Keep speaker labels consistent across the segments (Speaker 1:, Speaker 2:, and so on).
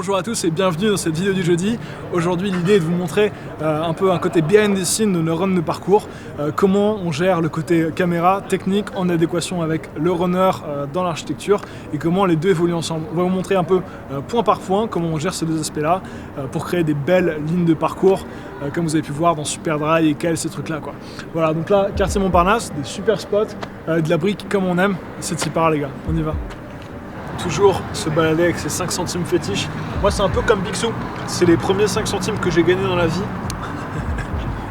Speaker 1: Bonjour à tous et bienvenue dans cette vidéo du jeudi. Aujourd'hui l'idée est de vous montrer un peu un côté behind the scenes de nos runs de parcours, comment on gère le côté caméra, technique en adéquation avec le runner dans l'architecture et comment les deux évoluent ensemble. On va vous montrer un peu point par point comment on gère ces deux aspects là pour créer des belles lignes de parcours comme vous avez pu voir dans Superdry et Kel, ces trucs là quoi. Voilà, donc là quartier Montparnasse, des super spots, de la brique comme on aime, c'est y part les gars, on y va. Toujours se balader avec ses 5 centimes fétiches. Moi c'est un peu comme Bixou, c'est les premiers 5 centimes que j'ai gagnés dans la vie.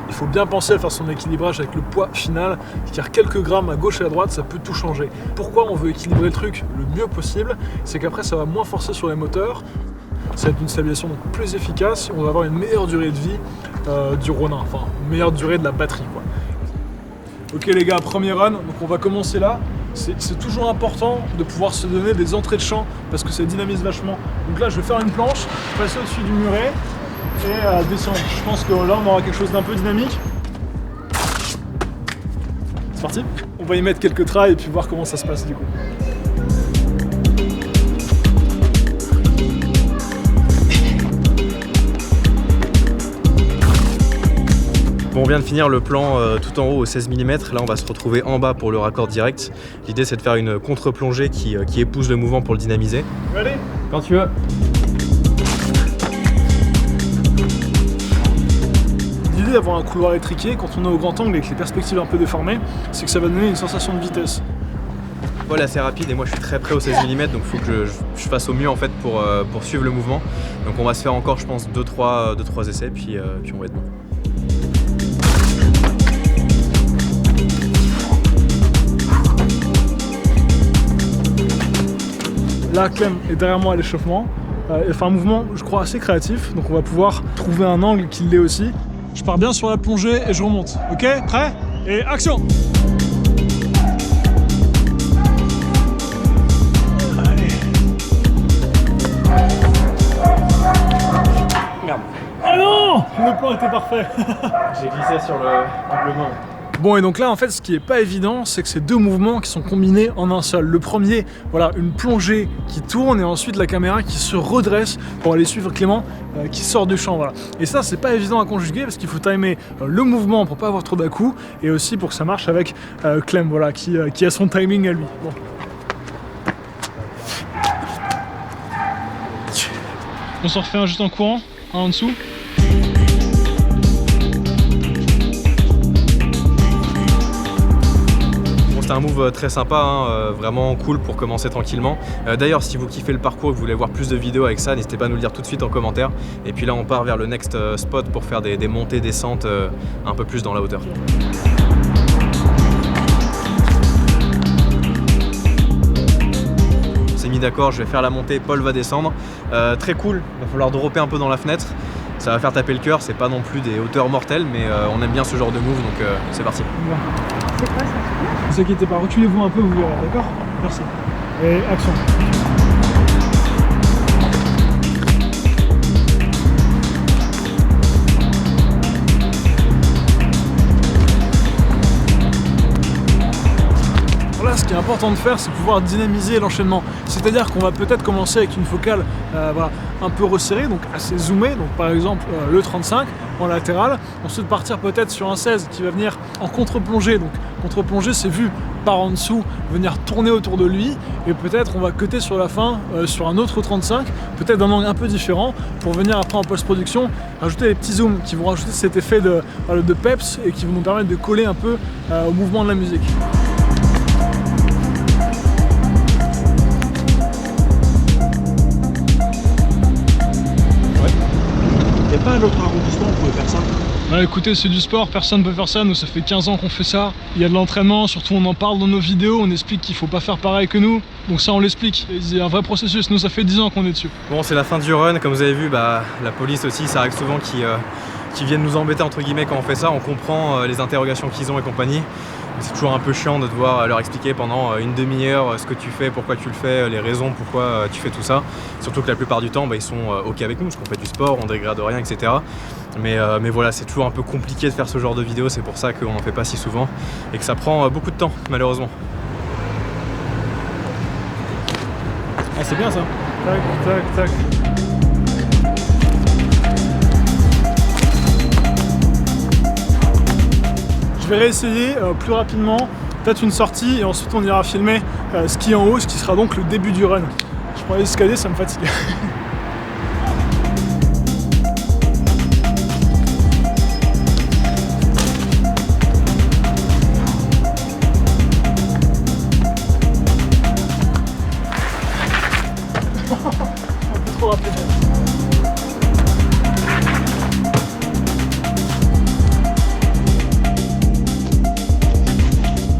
Speaker 1: Il faut bien penser à faire son équilibrage avec le poids final, car quelques grammes à gauche et à droite ça peut tout changer. Pourquoi on veut équilibrer le truc le mieux possible? C'est qu'après ça va moins forcer sur les moteurs, ça va être une stabilisation donc plus efficace, on va avoir une meilleure durée de vie du Ronin, enfin une meilleure durée de la batterie quoi. Ok les gars, premier run, donc on va commencer là. C'est toujours important de pouvoir se donner des entrées de champ parce que ça dynamise vachement. Donc là je vais faire une planche, passer au-dessus du muret et descendre. Je pense que là on aura quelque chose d'un peu dynamique. C'est parti. On va y mettre quelques trails et puis voir comment ça se passe du coup.
Speaker 2: Bon, on vient de finir le plan tout en haut au 16 mm, là on va se retrouver en bas pour le raccord direct. L'idée c'est de faire une contre-plongée qui épouse le mouvement pour le dynamiser.
Speaker 1: Allez,
Speaker 2: quand tu veux.
Speaker 1: L'idée d'avoir un couloir étriqué quand on est au grand angle avec les perspectives un peu déformées, c'est que ça va donner une sensation de vitesse.
Speaker 2: Voilà, assez rapide et moi je suis très près au 16 mm donc il faut que je fasse au mieux en fait pour suivre le mouvement. Donc on va se faire encore je pense 2-3 essais puis on va être bon.
Speaker 1: Là, Clem est derrière moi à l'échauffement. Il fait un mouvement, je crois, assez créatif. Donc on va pouvoir trouver un angle qui l'est aussi. Je pars bien sur la plongée et je remonte. Ok, prêt? Et action! Allez.
Speaker 2: Merde.
Speaker 1: Ah non! Le plan était parfait.
Speaker 2: J'ai glissé sur le doublement.
Speaker 1: Bon et donc là en fait ce qui est pas évident c'est que c'est deux mouvements qui sont combinés en un seul. Le premier, voilà, une plongée qui tourne et ensuite la caméra qui se redresse pour aller suivre Clément qui sort du champ, voilà. Et ça c'est pas évident à conjuguer parce qu'il faut timer le mouvement pour pas avoir trop d'à-coups et aussi pour que ça marche avec Clem, voilà, qui a son timing à lui. Bon. On s'en refait un juste en courant, un en dessous.
Speaker 2: C'est un move très sympa, hein, vraiment cool pour commencer tranquillement. D'ailleurs, si vous kiffez le parcours et que vous voulez voir plus de vidéos avec ça, n'hésitez pas à nous le dire tout de suite en commentaire. Et puis là, on part vers le next spot pour faire des montées, descentes un peu plus dans la hauteur. On s'est mis d'accord, je vais faire la montée, Paul va descendre. Très cool, il va falloir dropper un peu dans la fenêtre. Ça va faire taper le cœur, c'est pas non plus des hauteurs mortelles, mais on aime bien ce genre de move, donc c'est parti.
Speaker 3: C'est quoi ça?
Speaker 1: Ne vous inquiétez pas, reculez-vous un peu, vous verrez, d'accord? Merci. Et action. Voilà, ce qui est important de faire, c'est pouvoir dynamiser l'enchaînement. C'est-à-dire qu'on va peut-être commencer avec une focale voilà, un peu resserrée, donc assez zoomée, donc par exemple le 35 en latéral, ensuite partir peut-être sur un 16 qui va venir en contre-plongée, donc contre-plongée c'est vu par en dessous, venir tourner autour de lui, et peut-être on va cutter sur la fin sur un autre 35, peut-être d'un angle un peu différent, pour venir après en post-production rajouter des petits zooms qui vont rajouter cet effet de peps et qui vont nous permettre de coller un peu au mouvement de la musique.
Speaker 4: Pas un autre arrondissement, on pouvait faire ça.
Speaker 1: Ouais, écoutez, c'est du sport, personne ne peut faire ça, nous ça fait 15 ans qu'on fait ça. Il y a de l'entraînement, surtout on en parle dans nos vidéos, on explique qu'il faut pas faire pareil que nous. Donc ça on l'explique, il y a un vrai processus, nous ça fait 10 ans qu'on est dessus.
Speaker 2: Bon, c'est la fin du run, comme vous avez vu, la police aussi, ça arrive souvent qui viennent nous embêter entre guillemets quand on fait ça, on comprend les interrogations qu'ils ont et compagnie. C'est toujours un peu chiant de devoir leur expliquer pendant une demi-heure ce que tu fais, pourquoi tu le fais, les raisons pourquoi tu fais tout ça. Surtout que la plupart du temps, ils sont ok avec nous parce qu'on fait du sport, on dégrade rien, etc. Mais voilà, c'est toujours un peu compliqué de faire ce genre de vidéo, c'est pour ça qu'on n'en fait pas si souvent et que ça prend beaucoup de temps, malheureusement.
Speaker 1: Ah, c'est bien ça. Tac, tac, tac. Je vais réessayer plus rapidement, peut-être une sortie et ensuite on ira filmer ce qui est en haut, ce qui sera donc le début du run. Je prends l'escalier, ça me fatigue. Un peu trop rapide.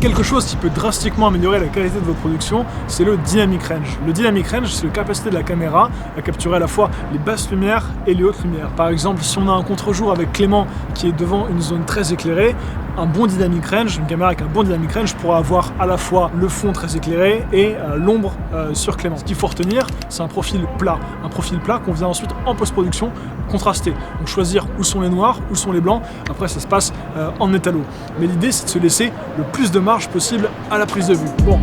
Speaker 1: Quelque chose qui peut drastiquement améliorer la qualité de votre production, c'est le dynamic range. Le dynamic range, c'est la capacité de la caméra à capturer à la fois les basses lumières et les hautes lumières. Par exemple, si on a un contre-jour avec Clément qui est devant une zone très éclairée, un bon dynamic range, une caméra avec un bon dynamic range pourra avoir à la fois le fond très éclairé et l'ombre sur Clément. Ce qu'il faut retenir, c'est un profil plat qu'on vient ensuite en post-production contraster. Donc choisir où sont les noirs, où sont les blancs, après ça se passe en étalo. Mais l'idée, c'est de se laisser le plus de marge possible à la prise de vue. Bon.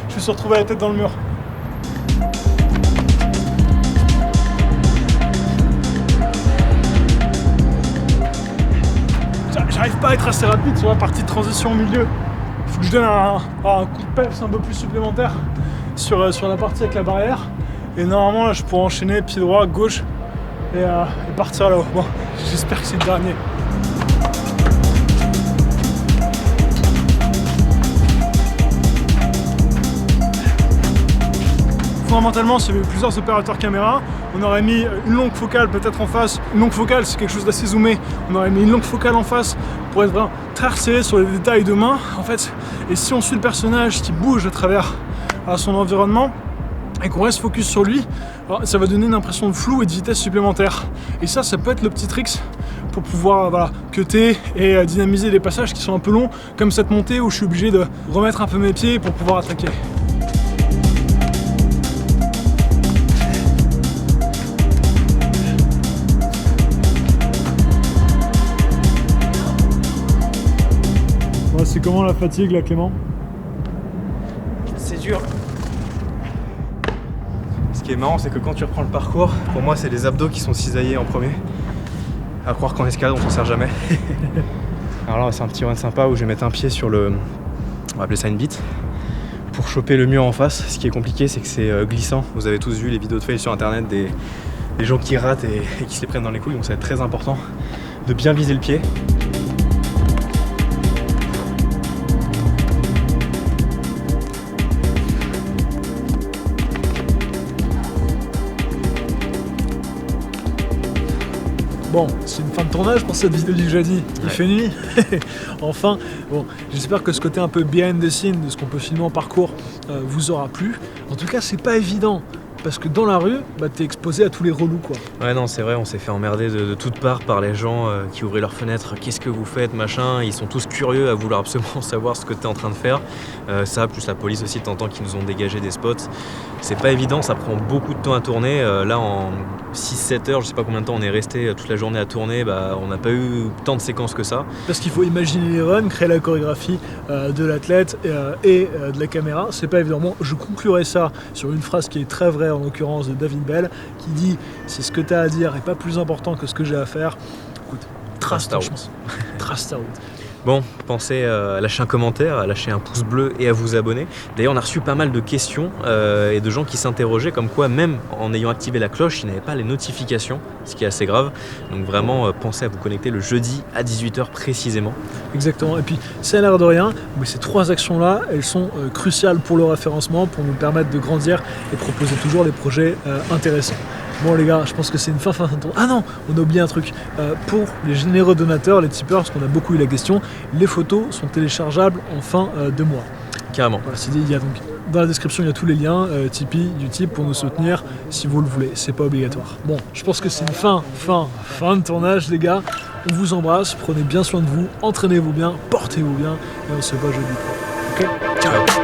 Speaker 1: Je me suis retrouvé la tête dans le mur. J'arrive pas à être assez rapide sur la partie de transition au milieu. Il faut que je donne un coup de peps un peu plus supplémentaire sur la partie avec la barrière. Et normalement là je pourrais enchaîner pied droit, gauche et partir là-haut. Bon, j'espère que c'est le dernier. Fondamentalement, s'il y avait plusieurs opérateurs caméra, on aurait mis une longue focale peut-être en face. Une longue focale, c'est quelque chose d'assez zoomé. On aurait mis une longue focale en face pour être vraiment très resserré sur les détails de main. En fait, et si on suit le personnage qui bouge à travers son environnement et qu'on reste focus sur lui, ça va donner une impression de flou et de vitesse supplémentaire. Et ça peut être le petit trick pour pouvoir cutter et dynamiser les passages qui sont un peu longs, comme cette montée où je suis obligé de remettre un peu mes pieds pour pouvoir attaquer. C'est comment la fatigue là, Clément?
Speaker 2: C'est dur. Ce qui est marrant, c'est que quand tu reprends le parcours, pour moi c'est les abdos qui sont cisaillés en premier. À croire qu'en escalade on s'en sert jamais. Alors là c'est un petit run sympa où je vais mettre un pied sur le, on va appeler ça une bite, pour choper le mur en face. Ce qui est compliqué, c'est que c'est glissant. Vous avez tous vu les vidéos de fail sur internet des gens qui ratent et qui se les prennent dans les couilles, donc ça va être très important de bien viser le pied.
Speaker 1: Bon, c'est une fin de tournage pour cette vidéo du jeudi. Il fait nuit. Enfin, bon, j'espère que ce côté un peu behind the scene de ce qu'on peut filmer en parcours vous aura plu. En tout cas, c'est pas évident. Parce que dans la rue, t'es exposé à tous les relous quoi.
Speaker 2: Ouais non c'est vrai, on s'est fait emmerder de toutes parts par les gens qui ouvraient leurs fenêtres, qu'est-ce que vous faites, machin, ils sont tous curieux à vouloir absolument savoir ce que t'es en train de faire. Ça, plus la police aussi de temps en temps qui nous ont dégagé des spots. C'est pas évident, ça prend beaucoup de temps à tourner. Là en 6-7 heures, je sais pas combien de temps on est resté toute la journée à tourner, on n'a pas eu tant de séquences que ça.
Speaker 1: Parce qu'il faut imaginer les runs, créer la chorégraphie de l'athlète et de la caméra, c'est pas évident. Bon, je conclurai ça sur une phrase qui est très vraie en l'occurrence de David Bell, qui dit « c'est ce que tu as à dire est pas plus important que ce que j'ai à faire ». Écoute, trace ta route. Trace ta route.
Speaker 2: Bon, pensez à lâcher un commentaire, à lâcher un pouce bleu et à vous abonner. D'ailleurs, on a reçu pas mal de questions et de gens qui s'interrogeaient comme quoi, même en ayant activé la cloche, ils n'avaient pas les notifications, ce qui est assez grave. Donc vraiment, pensez à vous connecter le jeudi à 18 h précisément.
Speaker 1: Exactement. Et puis, ça a l'air de rien, mais ces 3 actions-là, elles sont cruciales pour le référencement, pour nous permettre de grandir et proposer toujours des projets intéressants. Bon les gars, je pense que c'est une fin de tour. Ah non, on a oublié un truc. Pour les généreux donateurs, les tipeurs, parce qu'on a beaucoup eu la question, les photos sont téléchargeables en fin de mois.
Speaker 2: Carrément.
Speaker 1: Voilà, il y a donc dans la description, il y a tous les liens Tipeee, Utip pour nous soutenir si vous le voulez. C'est pas obligatoire. Bon, je pense que c'est une fin de tournage les gars. On vous embrasse, prenez bien soin de vous, entraînez-vous bien, portez-vous bien et on se voit jeudi. Ok ? Ciao.